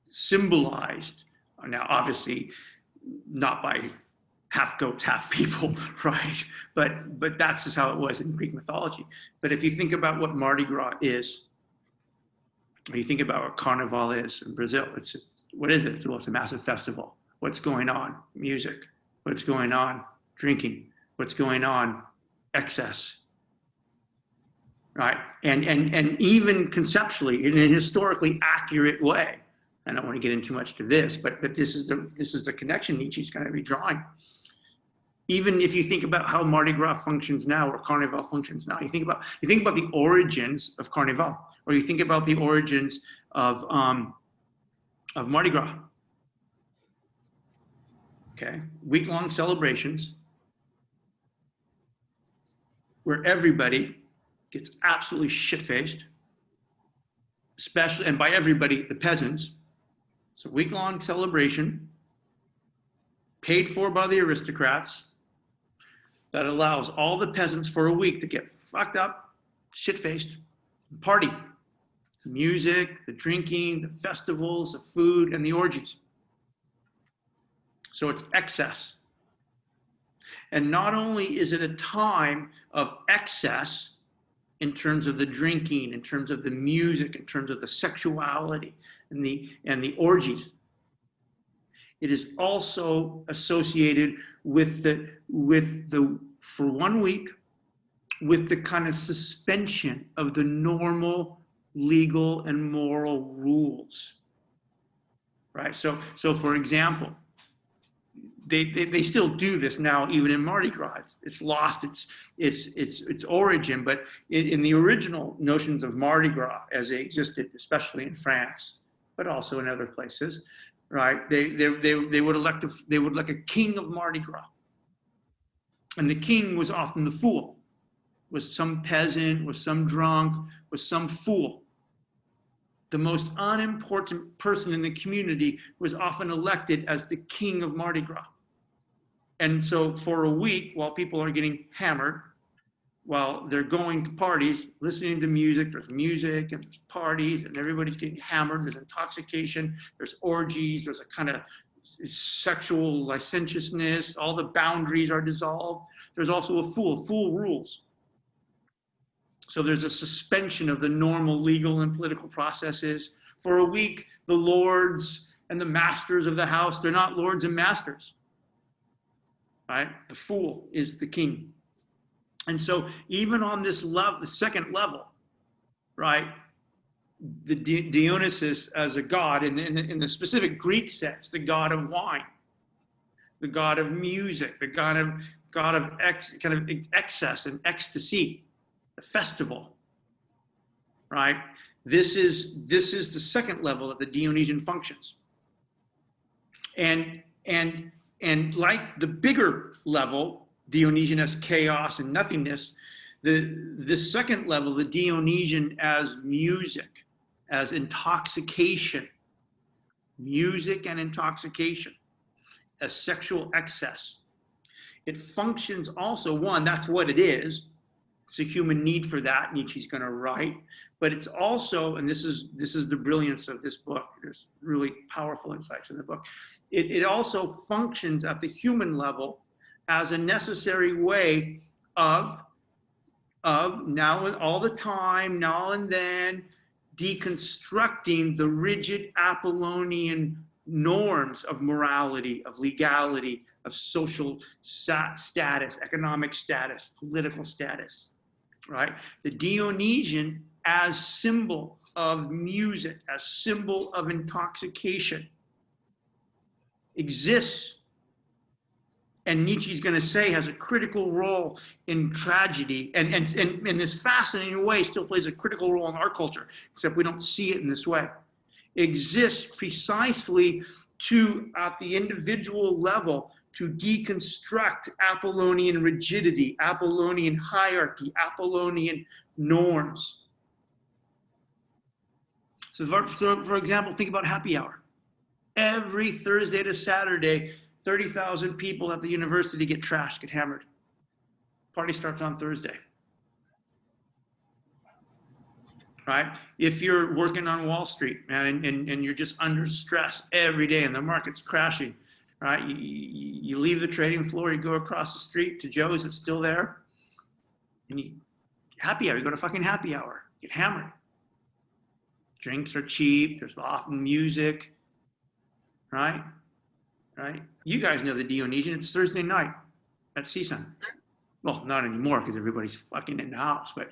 symbolized, now obviously not by half goats, half people, right? But that's just how it was in Greek mythology. But if you think about what Mardi Gras is, or you think about what Carnival is in Brazil, what is it? Well, it's a massive festival. What's going on? Music. What's going on? Drinking. What's going on? Excess. Right? And even conceptually, in a historically accurate way. I don't want to get into too much to this, but this is the connection Nietzsche's going to be drawing. Even if you think about how Mardi Gras functions now, or Carnival functions now, you think about the origins of Carnival, or you think about the origins of Mardi Gras. Okay, week-long celebrations where everybody gets absolutely shit-faced, especially, and by everybody, the peasants. It's a week-long celebration paid for by the aristocrats that allows all the peasants for a week to get fucked up, shit-faced, party. The music, the drinking, the festivals, the food, and the orgies. So it's excess. And not only is it a time of excess in terms of the drinking, in terms of the music, in terms of the sexuality and the orgies, it is also associated with the for 1 week, with the kind of suspension of the normal legal and moral rules, right? So for example, they still do this now, even in Mardi Gras. It's lost its origin, but in the original notions of Mardi Gras as they existed, especially in France, but also in other places, right? They would elect a king of Mardi Gras, and the king was often the fool, was some peasant, was some drunk, was some fool. The most unimportant person in the community was often elected as the king of Mardi Gras. And so for a week, while people are getting hammered, while they're going to parties, listening to music. There's music and there's parties and everybody's getting hammered. There's intoxication. There's orgies. There's a kind of sexual licentiousness. All the boundaries are dissolved. There's also a fool. Fool rules. So there's a suspension of the normal legal and political processes. For a week, the lords and the masters of the house, they're not lords and masters, right? The fool is the king. And so even on this level, the second level, right, the Dionysus as a god, in the specific Greek sense, the god of wine, the god of music, the god of excess and ecstasy, the festival, right? This is the second level that the Dionysian functions. And like the bigger level, Dionysian as chaos and nothingness, the second level, the Dionysian as music, as intoxication, music and intoxication, as sexual excess. It functions also, one, that's what it is. It's a human need for that, Nietzsche's going to write. But it's also, and this is the brilliance of this book, there's really powerful insights in the book. It also functions at the human level as a necessary way of now all the time, now and then, deconstructing the rigid Apollonian norms of morality, of legality, of social status, economic status, political status, right? The Dionysian as symbol of music, as symbol of intoxication, exists, and Nietzsche's going to say has a critical role in tragedy, and in this fascinating way still plays a critical role in our culture, except we don't see it in this way. Exists precisely to, at the individual level, to deconstruct Apollonian rigidity, Apollonian hierarchy, Apollonian norms. So for example, think about happy hour. Every Thursday to Saturday, 30,000 people at the university get trashed, get hammered. Party starts on Thursday. Right? If you're working on Wall Street, man, and you're just under stress every day and the market's crashing, right? You leave the trading floor, you go across the street to Joe's that's still there, and happy hour, you go to fucking happy hour, get hammered. Drinks are cheap, there's often music, right? Right? You guys know the Dionysian, it's Thursday night at CSUN. Well, not anymore because everybody's fucking in the house, but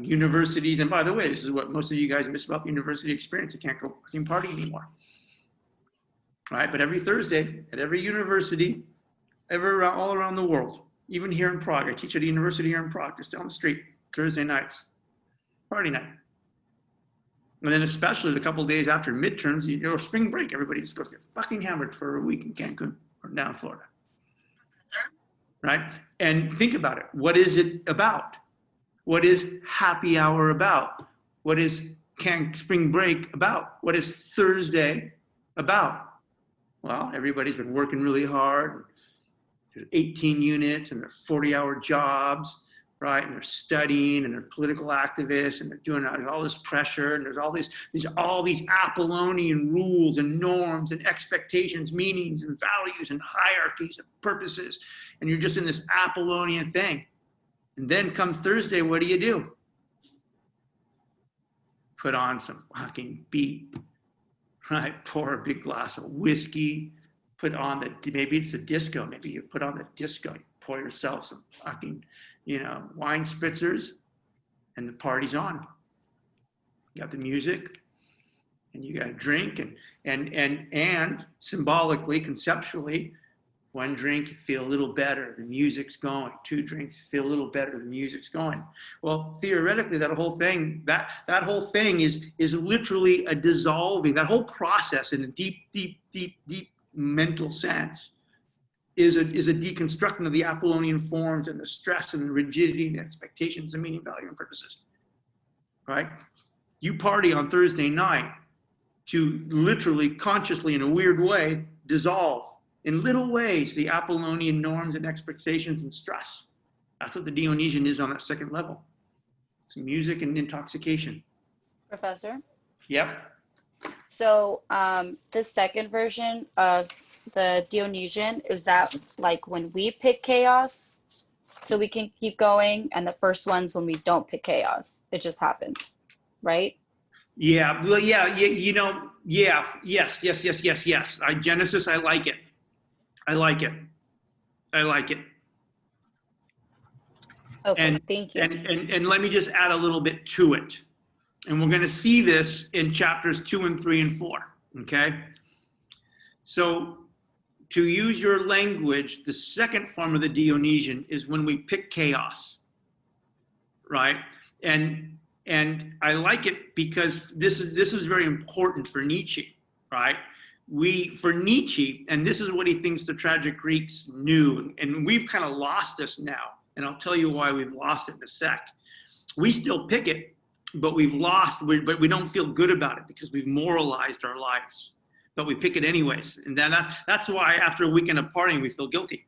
universities, and by the way, this is what most of you guys miss about the university experience. You can't go fucking party anymore. Right? But every Thursday at every university, all around the world, even here in Prague, I teach at a university here in Prague, just down the street, Thursday nights, party night. And then especially a couple of days after midterms, spring break, everybody just goes get fucking hammered for a week in Cancun or down in Florida. Sir? Right? And think about it. What is it about? What is happy hour about? What is spring break about? What is Thursday about? Well, everybody's been working really hard. There's 18 units and they're 40-hour jobs, right? And they're studying and they're political activists and they're doing all this pressure and there's all these Apollonian rules and norms and expectations, meanings and values and hierarchies and purposes. And you're just in this Apollonian thing. And then come Thursday, what do? Put on some fucking beat, right? Pour a big glass of whiskey, put on maybe it's a disco, maybe you put on the disco, you pour yourself some fucking, wine spritzers, and the party's on. You got the music, and you got a drink, and symbolically, conceptually, one drink, you feel a little better, the music's going. 2 drinks, you feel a little better, the music's going. Well, theoretically, that whole thing is literally a dissolving. That whole process, in a deep mental sense, is a deconstruction of the Apollonian forms and the stress and the rigidity and the expectations and meaning, value, and purposes. Right? You party on Thursday night to literally, consciously, in a weird way, dissolve in little ways the Apollonian norms and expectations and stress. That's what the Dionysian is on that second level. It's music and intoxication. Professor? Yep. So the second version of the Dionysian, is that like when we pick chaos, so we can keep going, and the first one's when we don't pick chaos. It just happens, right? Yeah. Well, yeah. You know. Yeah. Yes. Yes. Yes. Yes. Yes. Genesis. I like it. I like it. I like it. Okay, thank you. And let me just add a little bit to it. And we're going to see this in chapters 2 and 3 and 4. Okay. So to use your language, the second form of the Dionysian is when we pick chaos, right? And I like it because this is very important for Nietzsche, right? For Nietzsche, and this is what he thinks the tragic Greeks knew, and we've kind of lost this now, and I'll tell you why we've lost it in a sec. We still pick it, but we've lost, but we don't feel good about it because we've moralized our lives, but we pick it anyways. And then that's why after a weekend of partying, we feel guilty.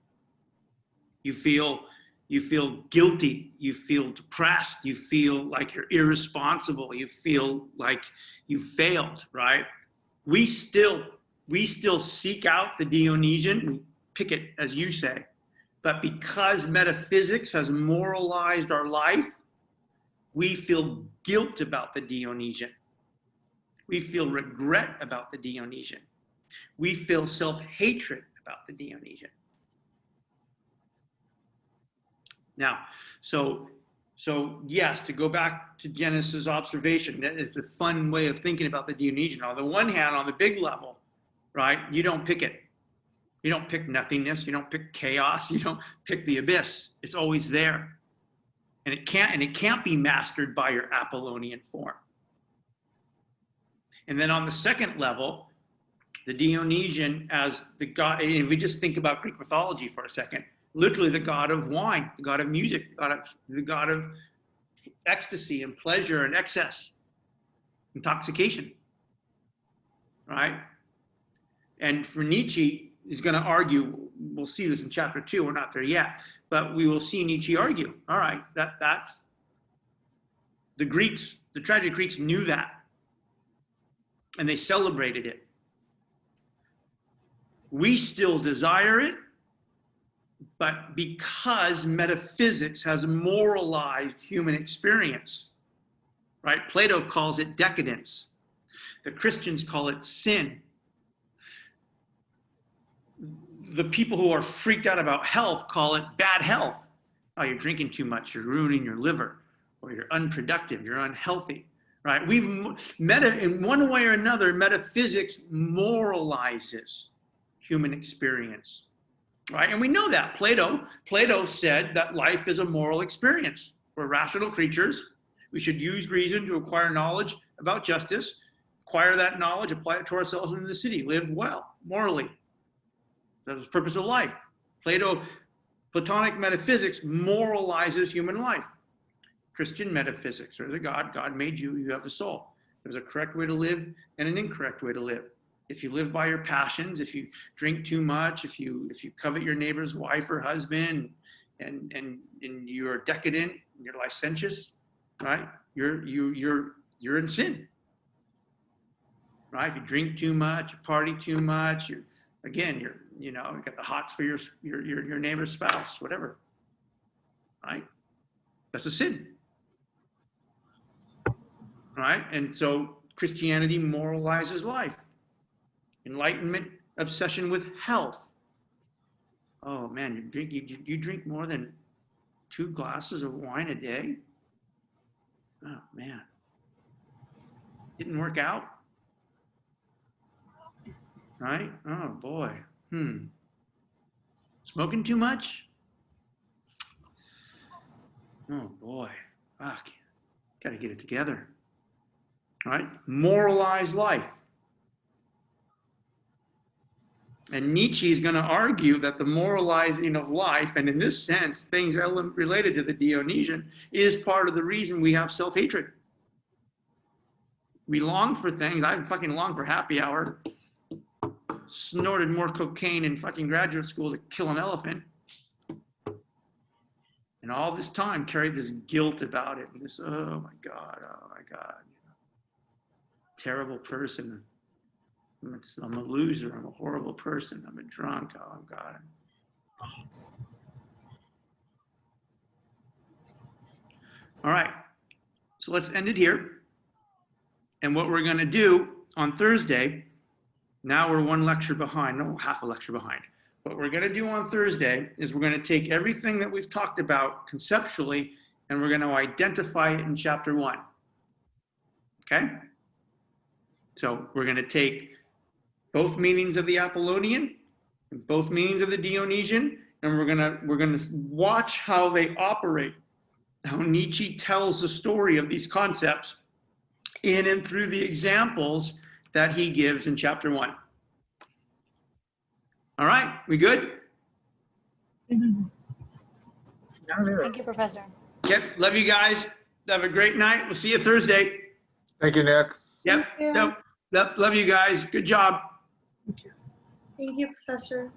You feel guilty, you feel depressed, you feel like you're irresponsible, you feel like you failed, right? We still seek out the Dionysian, we pick it as you say, but because metaphysics has moralized our life, we feel guilt about the Dionysian. We feel regret about the Dionysian. We feel self-hatred about the Dionysian. Now, so yes, to go back to Genesis' observation, it's a fun way of thinking about the Dionysian. On the one hand, on the big level, right, you don't pick it. You don't pick nothingness. You don't pick chaos. You don't pick the abyss. It's always there. And it can't be mastered by your Apollonian form. And then on the second level, the Dionysian as the god, and if we just think about Greek mythology for a second, literally the god of wine, the god of music, the god of ecstasy and pleasure and excess, intoxication, right? And for Nietzsche, he's going to argue, we'll see this in chapter 2, we're not there yet, but we will see Nietzsche argue, all right, that the Greeks, the tragic Greeks knew that, and they celebrated it. We still desire it, but because metaphysics has moralized human experience, right? Plato calls it decadence. The Christians call it sin. The people who are freaked out about health call it bad health. Oh, you're drinking too much, you're ruining your liver, or you're unproductive, you're unhealthy, right? In one way or another, metaphysics moralizes human experience, right? And we know that. Plato said that life is a moral experience. We're rational creatures. We should use reason to acquire knowledge about justice, acquire that knowledge, apply it to ourselves in the city, live well, morally. That's the purpose of life. Platonic metaphysics moralizes human life. Christian metaphysics, there's a God, God made you, you have a soul. There's a correct way to live and an incorrect way to live. If you live by your passions, if you drink too much, if you covet your neighbor's wife or husband, and you're decadent, you're licentious, right? You're in sin, right? If you drink too much, you party too much, you got the hots for your neighbor's spouse, whatever, right? That's a sin, right? And so Christianity moralizes life. Enlightenment, obsession with health. Oh man, you drink more than 2 glasses of wine a day? Oh man. Didn't work out? Right? Oh boy. Smoking too much? Oh boy. Fuck. Gotta get it together. All right? Moralize life. And Nietzsche is going to argue that the moralizing of life, and in this sense, things related to the Dionysian, is part of the reason we have self-hatred. We long for things. I fucking long for happy hour. Snorted more cocaine in fucking graduate school to kill an elephant. And all this time carried this guilt about it. And this, oh my God. Terrible person. I'm a loser. I'm a horrible person. I'm a drunk. Oh God. All right. So let's end it here. And what we're going to do on Thursday, now we're one lecture behind, no, half a lecture behind. What we're going to do on Thursday is we're going to take everything that we've talked about conceptually and we're going to identify it in chapter 1. Okay? So we're going to take both meanings of the Apollonian and both meanings of the Dionysian, and we're going to watch how they operate, how Nietzsche tells the story of these concepts in and through the examples that he gives in chapter 1. All right, we good? Thank you, Professor. Yep, love you guys. Have a great night. We'll see you Thursday. Thank you, Nick. Yep, Thank you. love you guys. Good job. Thank you, Professor.